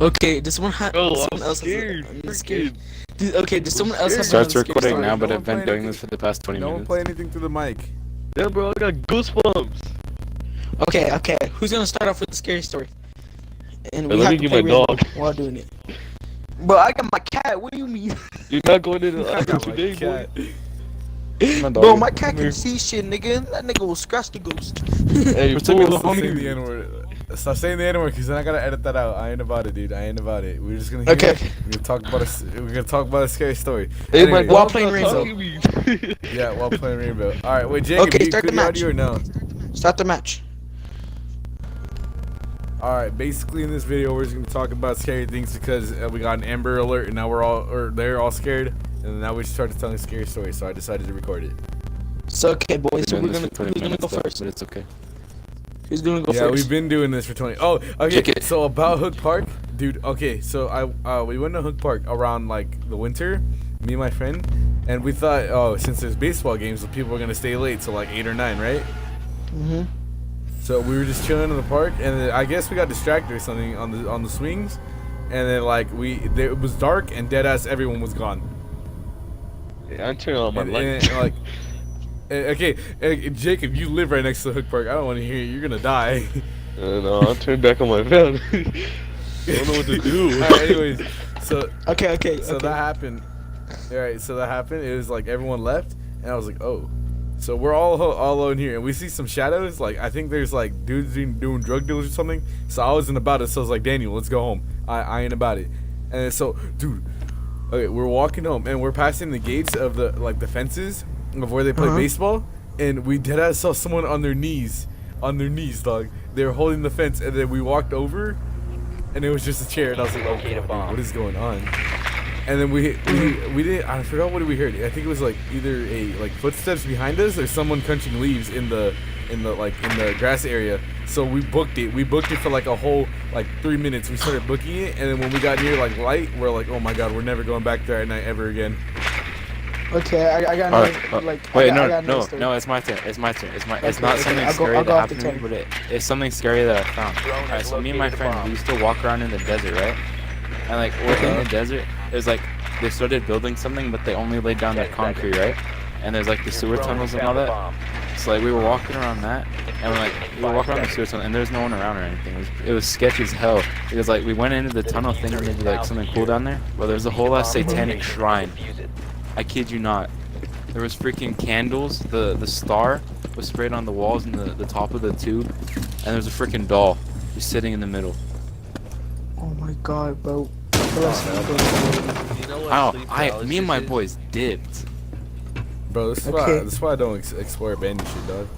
Okay, does someone have Bro, someone I'm else scared. has scared? Okay, does someone else have Starts another scary recording story? now, but No I've one been play doing this for the past 20 No one minutes. play anything through the mic. Yeah, bro, I got goosebumps. Okay, who's gonna start off with the scary story? And Wait, we let have me to get play my Rainbow dog. while doing it. But I got my cat. What do you mean? You're not going in the I other got my today, boy. cat. My Bro, dog. my cat can see shit, nigga. That nigga will scratch the ghost. Hey, We're taking fool. the Stop saying homie. the N-word. Stop saying the N-word, cause then I gotta edit that out. I ain't about it, dude. I ain't about it. We're just gonna hear Okay. it. We're gonna talk about a scary story. Hey, my Anyway, While dog's playing not Rainbow. talking to me. yeah, while playing Rainbow. All right, wait, Jacob. Okay, you start the clear match. audio or no? Start the match. All right, basically in this video we're just gonna talk about scary things because we got an Amber Alert and now they're all scared, and now we started telling scary stories. So I decided to record it. So okay, boys. So We're we're doing gonna this for 20 who's gonna minutes go though, first? but it's okay. Who's gonna go Yeah, first? we've been doing this for 20. Oh, okay. Kick it. So about Hook Park, dude. Okay, so we went to Hook Park around like the winter, me and my friend, and we thought, oh, since there's baseball games, the people were gonna stay late till like 8 or 9, right? Mhm. So we were just chilling in the park, and then I guess we got distracted or something on the swings, and then like it was dark and dead ass everyone was gone. Yeah, I'm turning on my And, light. and, like, okay, Jacob, you live right next to the Hook Park. I don't want to hear you. You're gonna die. No, I'll turn back on my phone. I don't know what to do. All right, anyways, so Okay. that happened. All right, so that happened. It was like everyone left, and I was like, oh. So we're all alone here, and we see some shadows. Like I think there's like dudes doing drug deals or something. So I wasn't about it. So I was like, Daniel, let's go home. I ain't about it. And then, so, dude, okay, we're walking home, and we're passing the gates of the fences of where they play baseball, and we deadass saw someone on their knees, dog. They were holding the fence, and then we walked over, and it was just a chair, and I was like, oh, God, dude, what is going on? And then we didn't. I forgot what we heard. I think it was like either like footsteps behind us or someone crunching leaves in the grass area. So we booked it. We booked it for like a whole like 3 minutes. We started booking it, and then when we got near like light, we're like, oh my God, we're never going back there at night ever again. Okay, I got Alright, another, like. wait, I got another no, story. no, it's my turn. It's my turn. It's Okay, not okay, something I'll go scary that off the happened to me, turn. but it's something scary that I found. Alright, so me and my friend, we used to walk around in the desert, right? And like we're in the desert. It was like they started building something, but they only laid down the concrete, right? And there's like the sewer tunnels and all that. So like we were walking around that, and we were walking around the sewer tunnel, and there's no one around or anything. It was sketchy as hell because like we went into the tunnel thinking there'd be like something cool down there, but there's a whole ass satanic shrine. I kid you not. There was freaking candles. The star was sprayed on the walls and the top of the tube, and there's a freaking doll just sitting in the middle. Oh my God, bro. You know what? Me and my boys dipped. Bro, this is Okay. why I don't explore abandoned shit, dog.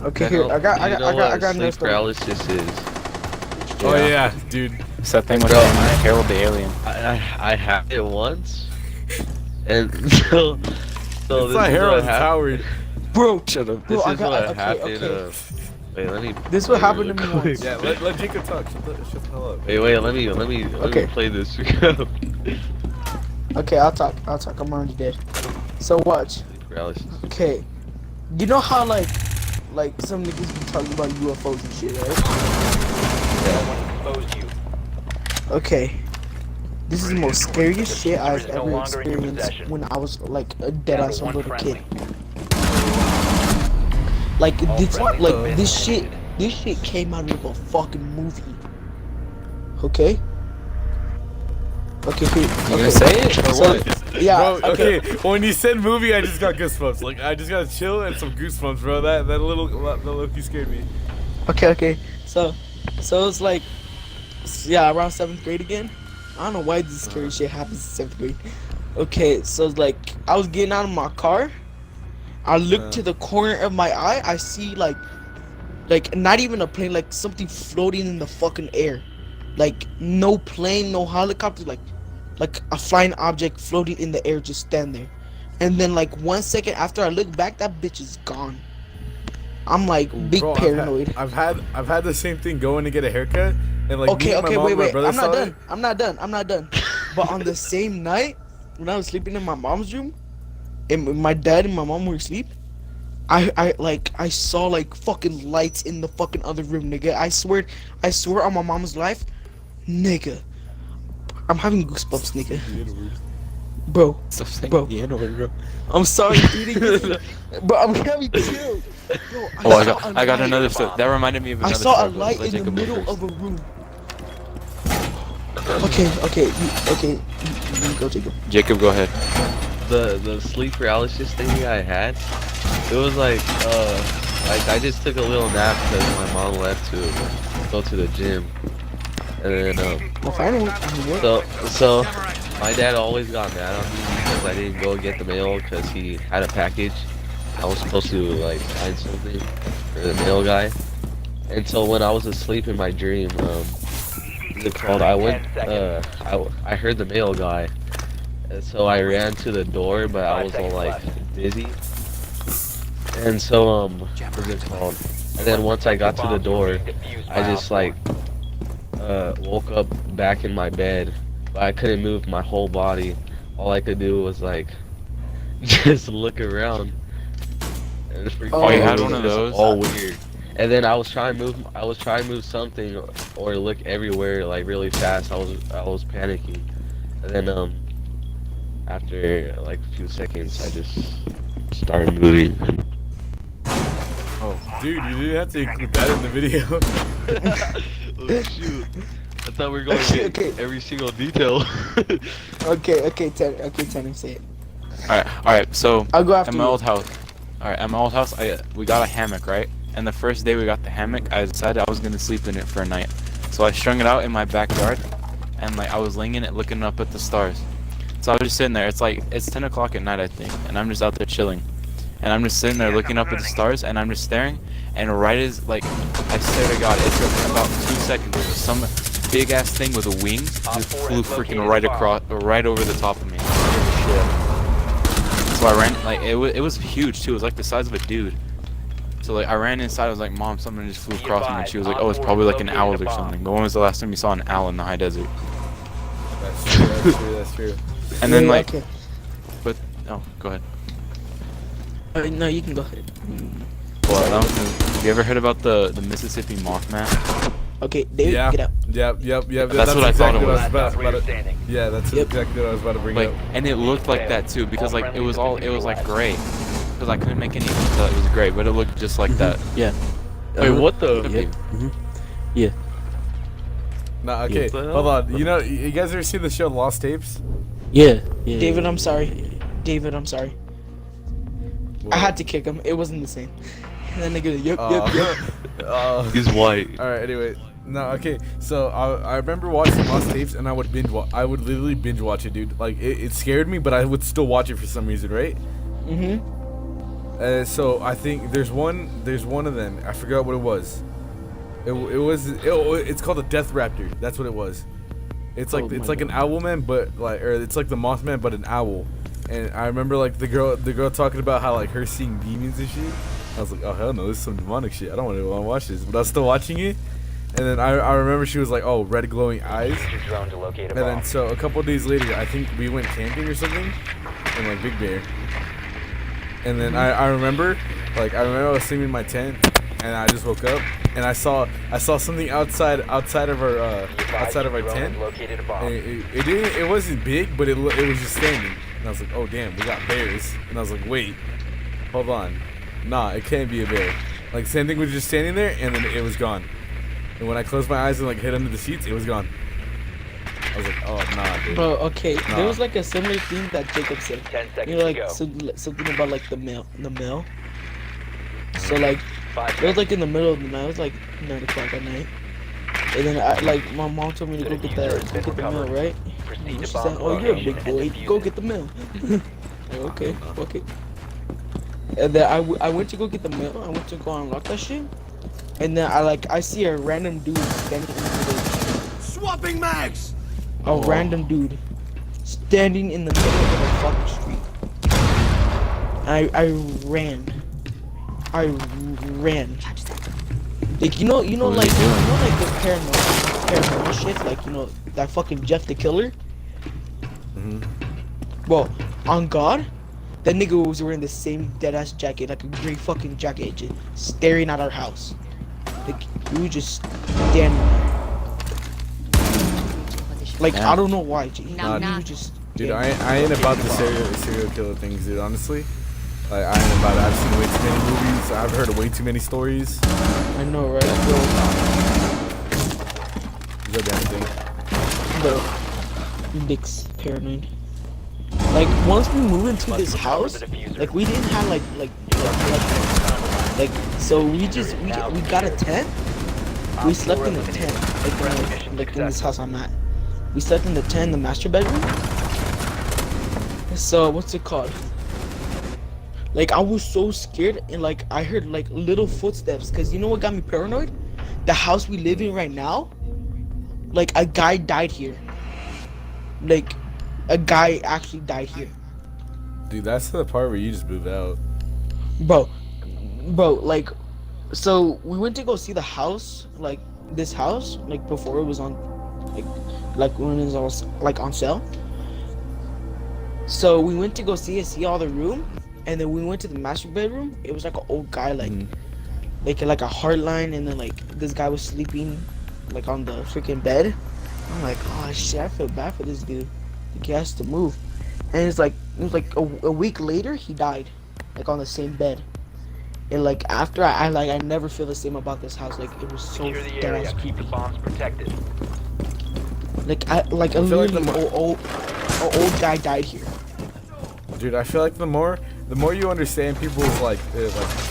Okay, here I got another sleep story. paralysis is. Oh yeah, dude. It's that thing with Bro, Harold the alien. I had it once, and so It's this not is what Harold, it's happened. Howard. Bro, Shut up. This Bro, I is got- what okay, happened. okay. Wait, let me. This is what play happened real to me quick. once. Yeah, let Jacob talk. Shut the hell up. Wait, let me Okay. play this. Okay, I'll talk. I'm already dead. So watch. Paralysis. Okay, you know how like some niggas be talking about UFOs and shit, right? Okay, this is the most scariest shit I've ever experienced when I was like a dead ass little kid. Like this shit came out of a fucking movie. Okay. Okay, here. You Okay. gonna say it or So- what? Yeah. Bro, okay. When you said movie, I just got goosebumps. Like I just got chill and some goosebumps, bro. That little key scared me. Okay. So it's like, yeah, around 7th grade again. I don't know why this scary shit happens in 7th grade. Okay, so it's like I was getting out of my car. I look to the corner of my eye. I see like not even a plane, like something floating in the fucking air. Like no plane, no helicopter, like a flying object floating in the air, just stand there. And then like 1 second after I look back, that bitch is gone. I'm like big Bro, paranoid. I've had the same thing going to get a haircut, and like me Okay, and my okay, mom and my wait. brother I'm not saw done. it. I'm not done. But on the same night, when I was sleeping in my mom's room, and my dad and my mom were asleep, I saw like fucking lights in the fucking other room, nigga. I swear on my mom's life, nigga. I'm having goosebumps, nigga. Bro, Stop saying Bro. the N-word, bro. I'm sorry, dude. Bro, I'm having chill. Bro, Oh, I saw got a another light. story. That reminded me of I another saw a story, but light let in the Jacob go middle first. of a room. You go, Jacob. Jacob, go ahead. The sleep paralysis thing I had, it was like I just took a little nap because my mom left to go to the gym, and then Well, finally, so my dad always got mad on me because I didn't go get the mail because he had a package. I was supposed to like find something for the mail guy, and so when I was asleep in my dream, what's it called? I went I heard the mail guy. And so I ran to the door, but I was all like dizzy. And so what's it called? And then once I got to the door, I just like woke up back in my bed, but I couldn't move my whole body. All I could do was like just look around. And it's freaking Oh, you had one of those? All weird. And then I was trying to move something or look everywhere like really fast. I was panicking. And then after like a few seconds, I just started moving. Oh, dude, you didn't have to include that in the video. Oh shoot! I thought we were going to get Okay. every single detail. okay, tell him say it. Alright, so I'll go after at my you. old house. Alright, at my old house, we got a hammock, right? And the first day we got the hammock, I decided I was gonna sleep in it for a night. So I strung it out in my backyard, and like I was laying in it, looking up at the stars. So I was just sitting there. It's 10 o'clock at night, I think, and I'm just out there chilling. And I'm just sitting there looking up at the stars, and I'm just staring. And right as like I swear to God, it took about 2 seconds. Some big ass thing with a wing just flew freaking right over the top of me. So I ran like it was huge too. It was like the size of a dude. So like I ran inside. I was like, "Mom, something just flew across me." And she was like, "Oh, it's probably like an owl or something." But when was the last time you saw an owl in the high desert? That's true. And then Yeah, like, okay. oh, go ahead. No, you can go ahead. Well, have you ever heard about the Mississippi Mothman? Okay, David, Yeah. get out. Yep. That's what I thought it exactly was. about to, yeah, that's Yep. exactly what I was about to bring Like, up. and it looked like that too because like it was like gray. Because I couldn't make any tell it was gray, but it looked just like that. Yeah. Wait, what the? Yeah. Nah, okay, What the hell? hold on. You know, you guys ever seen the show Lost Tapes? Yeah. David, I'm sorry. David, I'm sorry. I had to kick him. It wasn't the same. And then nigga, yep. He's white. All right. Anyway, no. Okay. So I remember watching Lost Tapes, and I would I would literally binge watch it, dude. Like it scared me, but I would still watch it for some reason, right? Mhm. So I think there's one of them. I forgot what it was. It's called a Death Raptor. That's what it was. It's like Oh it's my like an owl man, but like or it's like the Mothman, but an owl. And I remember like the girl talking about how like her seeing demons and shit. I was like, oh hell no, this is some demonic shit. I don't want to watch this, but I was still watching it. And then I remember she was like, oh, red glowing eyes. And then so a couple days later, I think we went camping or something in like Big Bear. And then I remember I was sleeping in my tent, and I just woke up and I saw something outside of our tent. And it wasn't big, but it was just standing. And I was like, oh damn, we got bears. And I was like, wait, hold on, nah, it can't be a bear. Like same thing was just standing there, and then it was gone. And when I closed my eyes and like hid under the sheets, it was gone. I was like, oh nah, dude. Bro, okay. Nah. There was like a similar thing that Jacob said. 10 seconds You know, like to go. something about like the mail. So like it was like in the middle of the night. It was like 9 o'clock at night. And then my mom told me to go get the mail, right? Proceed She to said, bomb "Oh, you're a location big and boy. defuse Go it. get the mail." Okay. And then I went to go get the mail. I went to go unlock that shit. And then I see a random dude standing in the middle. Swapping mags! A random dude standing in the middle of the fucking street. I ran. Like you know like the paranormal shit, like that fucking Jeff the Killer. Well, on God, that nigga was wearing the same dead ass jacket, like a gray fucking jacket, just staring at our house. Like we were just standing there. Like Yeah. I don't know why. G. Nah, He nah. was just. Dude, I ain't about the serial killer things, dude. Honestly, like I ain't about it. I've seen way too many movies. I've heard way too many stories. I know, right? Go damn thing. Bro, Nick's paranoid. Like once we moved into this house, like we didn't have like so we got a tent. We slept in the tent, like in this house I'm at. We slept in the tent, the master bedroom. So what's it called? Like I was so scared, and like I heard like little footsteps. Cause you know what got me paranoid? The house we live in right now. Like a guy died here. Like a guy actually died here, Dude, that's the part where you just move out. bro. Like, so we went to go see the house, like this house, like before it was on, like when it was all like on sale. So we went to go see all the room, and then we went to the master bedroom. It was like an old guy, like like a hard line, and then like this guy was sleeping, like on the freaking bed. I'm like, oh shit, I feel bad for this dude. Like, he has to move, and it was like a week later he died, like on the same bed. And like after I never feel the same about this house. Like it was so Secure the dead area. ass Keep the creepy. bombs protected. Like a feel like literally the old guy died here. Dude, I feel like the more you understand people's like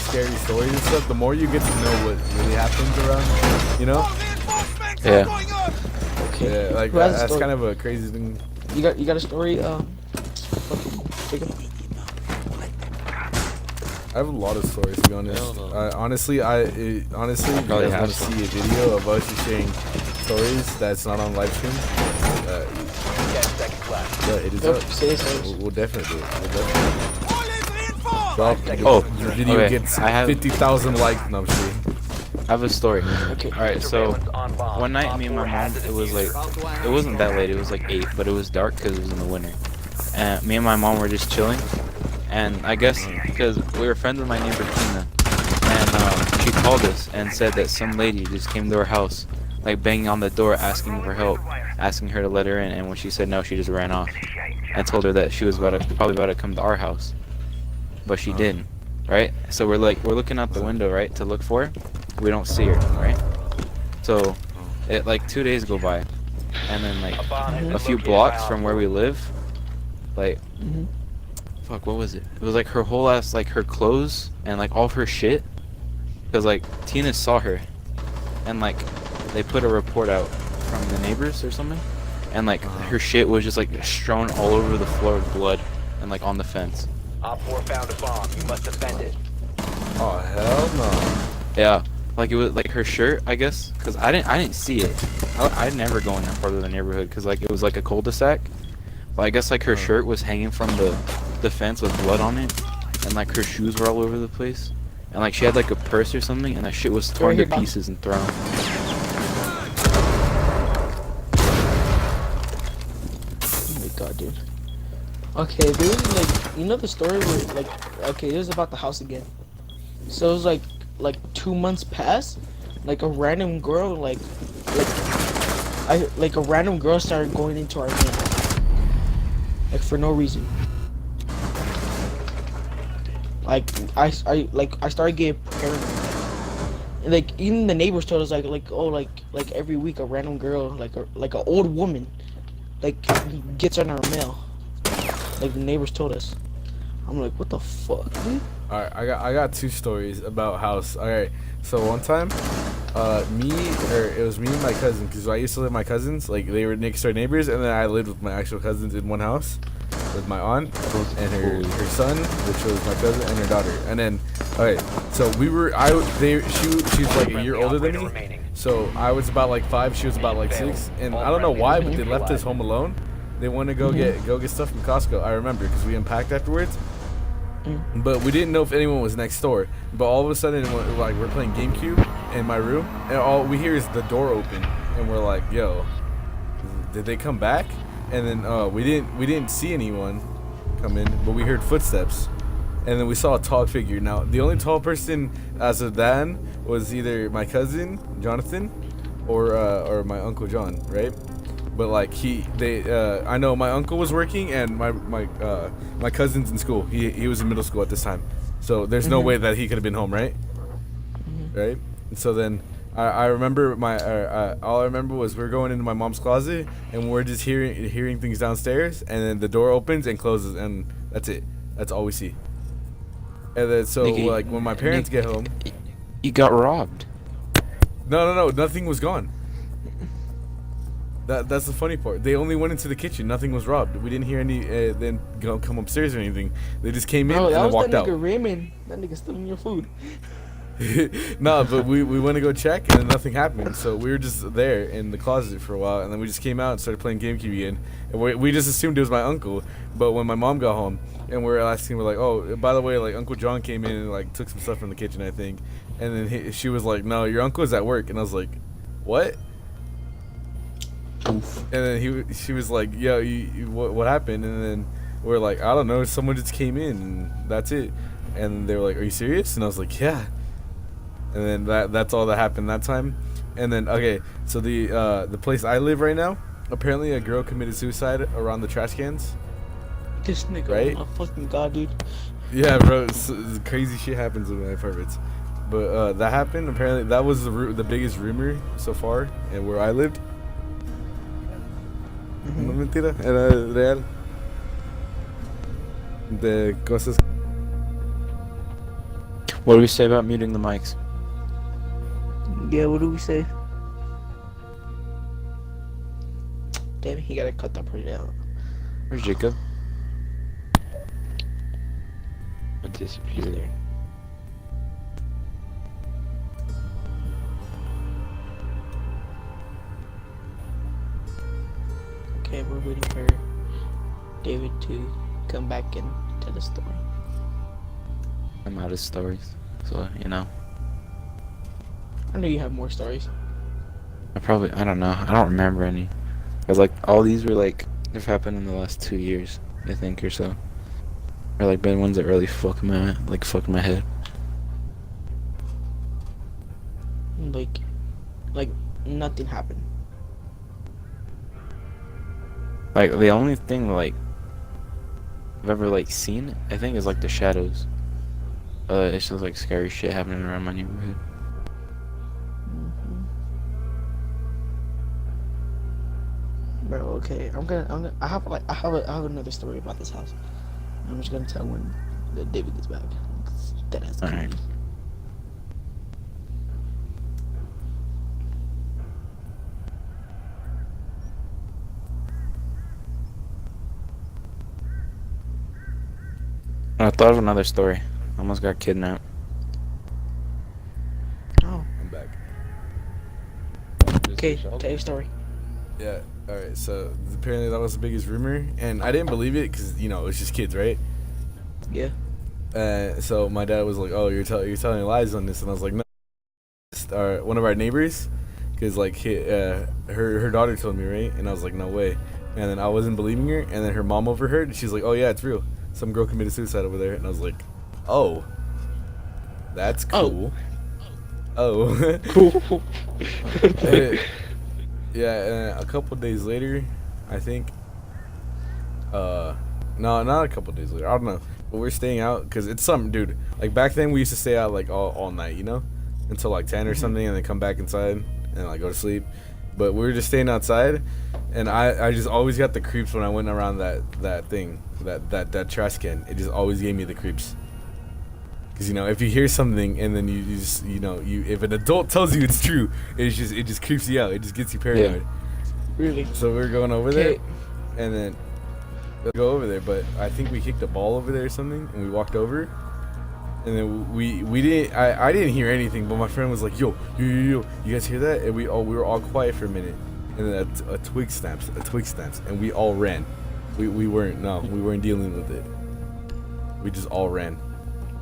scary stories and stuff, the more you get to know what really happens around. You know? Yeah. Okay. Yeah, like Who has a that's story? kind of a crazy thing. You got a story? Fucking Jacob? I have a lot of stories to be honest. Hell no. Honestly, if you Probably guys want to have see a video of us just sharing stories that's not on live stream, 10 seconds left. yeah, it is Yep, up. say it. We'll definitely do it. We'll definitely do it. Drop, Oh, the video okay. gets I have- 50,000 likes. No, I'm just kidding. I have a story. Okay. All right, so Surveillance on bomb. one night, Op me and 4 my has mom, the it was like, diffuser. it wasn't that late. It was like 8, but it was dark because it was in the winter. And me and my mom were just chilling, and I guess because we were friends with my neighbor Tina, and she called us and said that some lady just came to our house, like banging on the door, asking for help, asking her to let her in. And when she said no, she just ran off. I told her that she was probably about to come to our house, but she didn't. Right? So we're looking out the window, right, to look for her. We don't see her, right? So it like 2 days go by, and then like A bomb has been a few located blocks by from Op where 4. we live, like fuck, what was it? It was like her whole ass, like her clothes and like all of her shit, because like Tina saw her, and like they put a report out from the neighbors or something, and like her shit was just like strewn all over the floor with blood and like on the fence. Op 4 found a bomb. You must defend it. Oh hell no! Yeah, like it was like her shirt, I guess, because I didn't see it. I'd never go in that part of the neighborhood because like it was like a cul-de-sac. But I guess like her shirt was hanging from the fence with blood on it, and like her shoes were all over the place, and like she had like a purse or something, and that shit was torn to here, Bob. pieces and thrown. Oh my god, dude. Okay, there was like, you know the story where like, okay, it was about the house again. So it was like 2 months passed, like a random girl like a random girl started going into our mail, like for no reason. Like I started getting paranoid. And like even the neighbors told us like every week a random girl like an old woman like gets on our mail. Like the neighbors told us. I'm like, what the fuck, dude? All right, I got two stories about house. All right, so one time, it was me and my cousin, because I used to live with my cousins, like they were next door neighbors, and then I lived with my actual cousins in one house, with my aunt and her son, which was my cousin, and her daughter. And then, okay, so she was like a year older than me, Remaining. so I was about like 5, she was about like 6, and I don't know why, but they left us home alone. They wanted to go get stuff from Costco. I remember because we unpacked afterwards. But we didn't know if anyone was next door. But all of a sudden, we're playing GameCube in my room, and all we hear is the door open, and we're like, "Yo, did they come back?" And then we didn't see anyone come in, but we heard footsteps, and then we saw a tall figure. Now, the only tall person as of then was either my cousin Jonathan, or my uncle John, right? but like I know my uncle was working and my cousin's in school. He was in middle school at this time, so there's no way that he could have been home, right? Right. And so then I remember all I remember was we're going into my mom's closet and we're just hearing things downstairs, and then the door opens and closes, and that's it. That's all we see. And then so Nigga, like when my parents get home, You got robbed. no, nothing was gone. That's the funny part. They only went into the kitchen. Nothing was robbed. We didn't hear any then come upstairs or anything. They just came in Bro, and that then was walked that out. nigga Raymond. That nigga stealing your food. No, but we went to go check and then nothing happened. So we were just there in the closet for a while, and then we just came out and started playing GameCube again. And we just assumed it was my uncle. But when my mom got home and we're asking, we're like, oh, by the way, like Uncle John came in and like took some stuff from the kitchen, I think. And then she was like, no, your uncle's at work. And I was like, what? Oof. And then she was like, yo, what happened? And then we're like, I don't know, someone just came in and that's it. And they were like, are you serious? And I was like, yeah. And then that's all that happened that time. And then okay, so the place I live right now, apparently a girl committed suicide around the trash cans. This nigga, Right? oh my fucking god, dude. Yeah, bro, it's crazy shit happens with my apartments. But that happened. Apparently, that was the biggest rumor so far, and where I lived. No mentira, era real. De cosas. What do we say about muting the mics? Yeah, what do we say? Damn, he gotta cut that part out. Where's Jacob? I disappeared. Okay, we're waiting for David to come back and tell the story. I'm out of stories, so you know. I know you have more stories. I don't know. I don't remember any. Cause like all these were like they've happened in the last 2 years, I think, or so. Or like been ones that really fuck my head. Like nothing happened. Like the only thing like I've ever like seen, I think, is like the shadows. It's just like scary shit happening around my neighborhood. Bro, okay, I have another story about this house. I'm just gonna tell when David gets back. That has All right. I thought of another story. I almost got kidnapped. Oh, I'm back. okay, tell your story. Yeah. All right. So apparently that was the biggest rumor, and I didn't believe it because it's just kids, right? Yeah. So my dad was like, "Oh, you're telling lies on this," and I was like, "No." One of our neighbors, because like her daughter told me, right? And I was like, "No way." And then I wasn't believing her, and then her mom overheard, and she's like, "Oh yeah, it's real. Some girl committed suicide over there." And I was like, "Oh, that's cool." Oh. Cool. Yeah, and a couple days later, I think. No, not a couple days later. I don't know. But we're staying out because it's something, dude. Like back then, we used to stay out like all night, until like 10 or something, and then come back inside and like go to sleep. But we were just staying outside, and I just always got the creeps when I went around that thing, that trash can. It just always gave me the creeps. Because if you hear something and then you just if an adult tells you it's true, it just creeps you out. It just gets you paranoid. Yeah. Really? So we were going over there, and then we'll go over there. But I think we kicked a ball over there or something, and we walked over, and then we didn't. I didn't hear anything, but my friend was like, yo, you guys hear that? And we were all quiet for a minute, and then a twig snaps, and we all ran. We weren't dealing with it. We just all ran.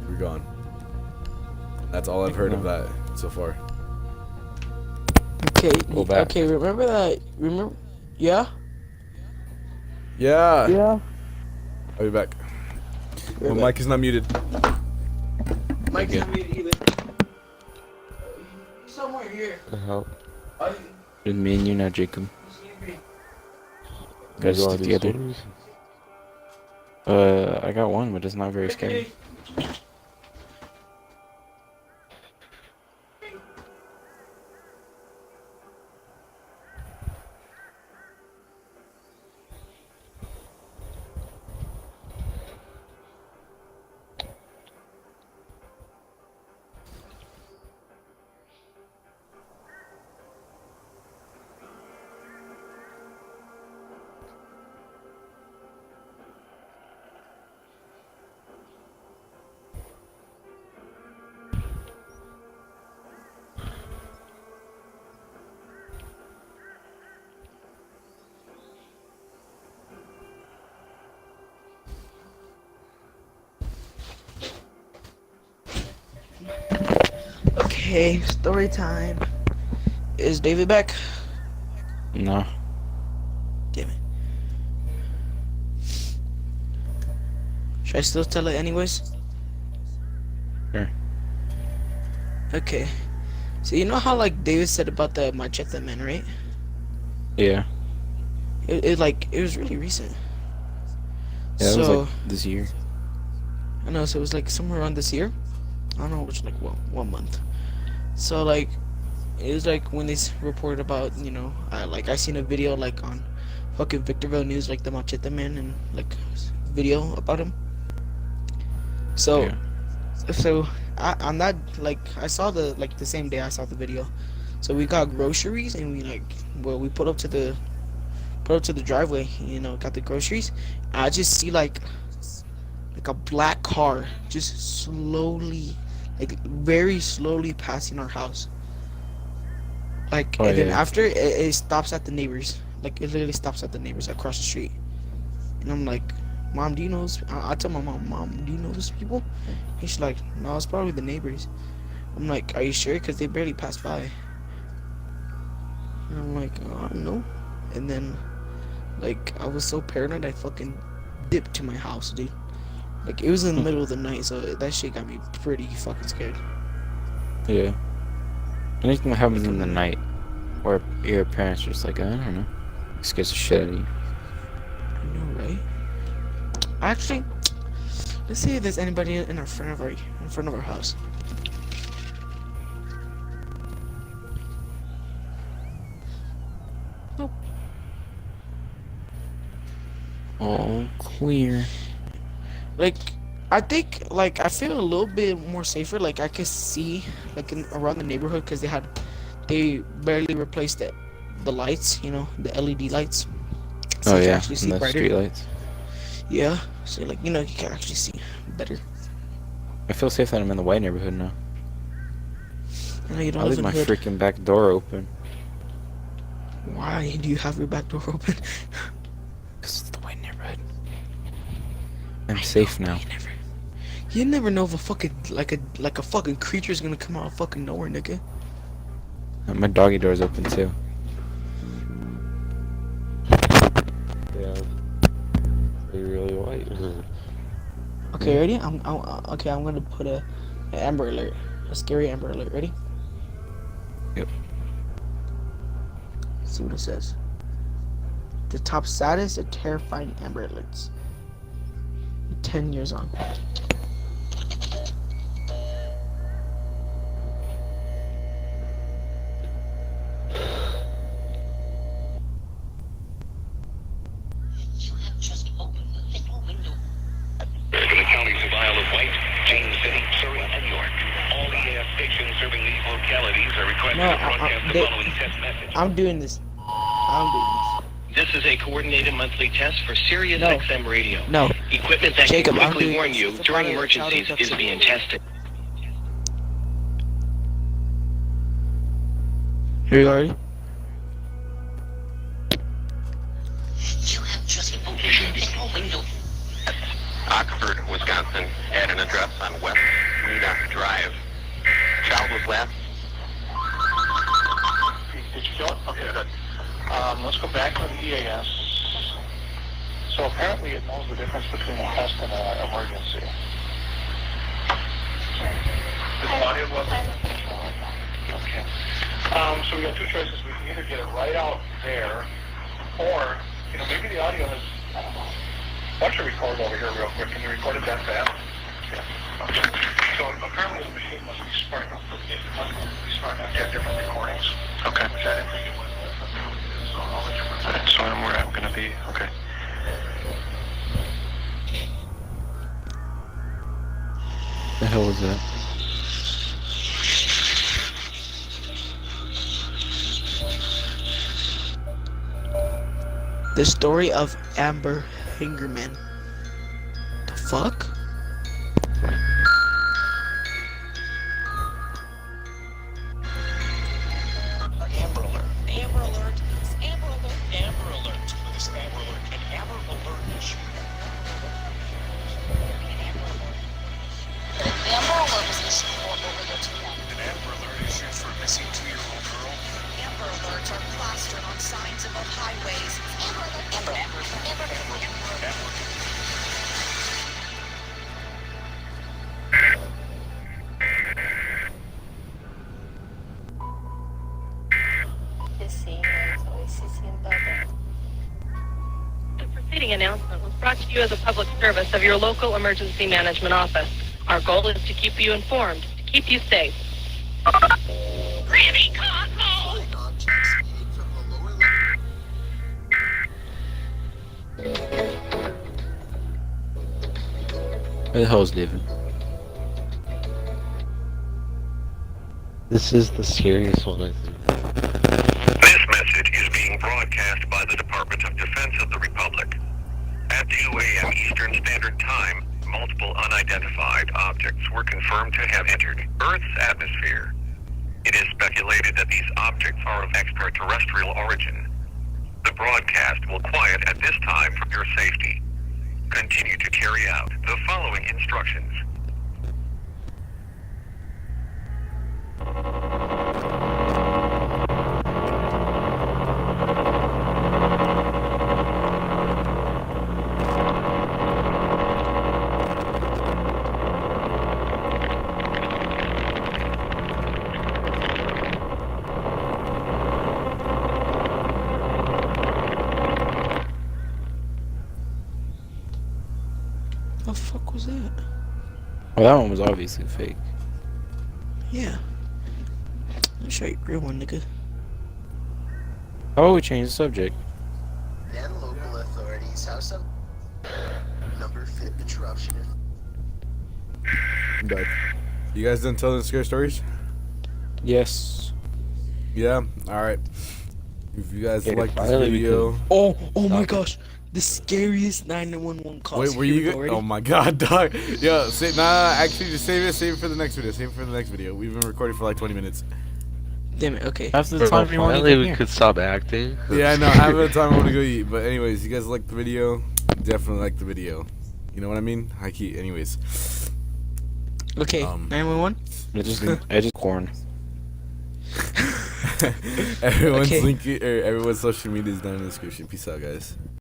We're gone. That's all I've heard of that so far. Okay. Go back. Okay. Remember that? Yeah. Yeah. Yeah. I'll be back. We're My back. mic is not muted. Mike's not muted either. Somewhere here. The hell? Oh, With me and you now, Jacob. Guys You wanna stick do together. stories? I got one, but it's not very scary. Okay, story time. Is David back? No. Damn it. Should I still tell it anyways? Sure. Okay. So you know how like David said about the Machete Man, right? Yeah. It was really recent. Yeah, that So was like this year. I know, so it was like somewhere around this year. I don't know which, like one month. So like it was like when they reported about, you know, I seen a video like on fucking Victorville News, like the Machete Man, and like video about him. So Yeah. on that, like I saw the same day I saw the video. So we got groceries and we put up to the driveway, you know, got the groceries. And I just see like a black car just slowly, like very slowly passing our house. Like, Oh, and then yeah. after it stops at the neighbors. Like it literally stops at the neighbors across the street. And I'm like, Mom, do you know this? I tell my Mom, do you know those people? And she's like, no, it's probably the neighbors. I'm like, are you sure? Because they barely passed by. And I'm like, I don't know. And then, like, I was so paranoid, I fucking dipped to my house, dude. Like, it was in the middle of the night, so that shit got me pretty fucking scared. Yeah. Anything that happens in the night, where your parents are just like, I don't know, scares the shit out of you. I know, right? Actually, let's see if there's anybody in front of our house. Nope. All clear. Like, I think, like, I feel a little bit more safer. Like, I could see, like, around the neighborhood, because they barely replaced the lights, you know, the LED lights. So Oh you can yeah, actually see and the brighter. street lights. Yeah, so like, you know, you can actually see better. I feel safe that I'm in the white neighborhood now. I know you I don't leave live in my the hood. freaking back door open. Why do you have your back door open? Cause it's the white neighborhood. I'm safe now. You never know if a fucking like a fucking creature's gonna come out of fucking nowhere, nigga. My doggy door's open too. Yeah. They really white. Okay, ready? I'm gonna put an Amber Alert, a scary Amber Alert. Ready? Yep. See what it says. The top saddest and terrifying Amber Alerts. 10 years on. The counties of Isle of Wight, James City, Surrey, and York. All EAF stations serving these localities are requested No, to broadcast the following test message. I'm doing this. This is a coordinated monthly test for Sirius No. XM radio. No. Equipment that Jacob, can I'm quickly doing warn this. you It's a during part of the emergencies childhood is being tested. Here you are. Oxford, Wisconsin, at an address on West Rena Drive. Child was left. Did you kill it? Okay, good. Let's go back to the EAS. So apparently it knows the difference between a test and an emergency. This audio wasn't? Okay. So we got two choices. We can either get it right out there, or You know, maybe the audio is, I don't know. Why don't you record over here real quick? Can you record it that fast? Yeah. Okay. So apparently the machine must be smart enough. It must be smart enough to have different recordings. Okay. Which I didn't think it was. So I'll let you present. So I'm where I'm going to be. Okay. The hell was that? The story of Amber Hingerman. The fuck? Amber Alert. Amber Alert. It's Amber Alert. Amber Alert. This Amber Alert. An Amber Alert issue. An Amber Alert was issued for over the 2 An Amber Alert issue for a missing 2-year-old girl. Amber Alerts are plastered on signs above highways. Amber Alert. Amber Alert. Amber Alert. The preceding announcement was brought to you as a public service of your local emergency management office. Our goal is to keep you informed, to keep you safe. Grammy Cosmo! Objects made from the lower level. Where the hell is David? This is the scariest one, I think. This message is being broadcast by the Department of Defense of the Republic. At 2 a.m. Eastern Standard Time, multiple unidentified objects were confirmed to have entered Earth's atmosphere. It is speculated that these objects are of extraterrestrial origin. The broadcast will quiet at this time for your safety. Continue to carry out the following instructions. The fuck was that? Well, that one was obviously fake. Yeah. I'll show you a real one, nigga. How about we change the subject? Then local authorities have some number fit interruption. I'm back. You guys done telling the scary stories? Yes. Yeah? Alright. If you guys Yeah, like this finally we video... Oh my gosh. The scariest 911 calls. Wait, were Here we you go, good? ready? Oh my god, dog. Yo, actually just save it for the next video. Save it for the next video. We've been recording for like 20 minutes. Damn it, okay. Half the time you want to Finally, get we here. could stop acting. Yeah, I know. Half of the time I want to go eat. But anyways, you guys like the video? Definitely like the video. You know what I mean? High key. Anyways. Okay, 911? I just corn. Everyone's Okay. link or everyone's social media is down in the description. Peace out, guys.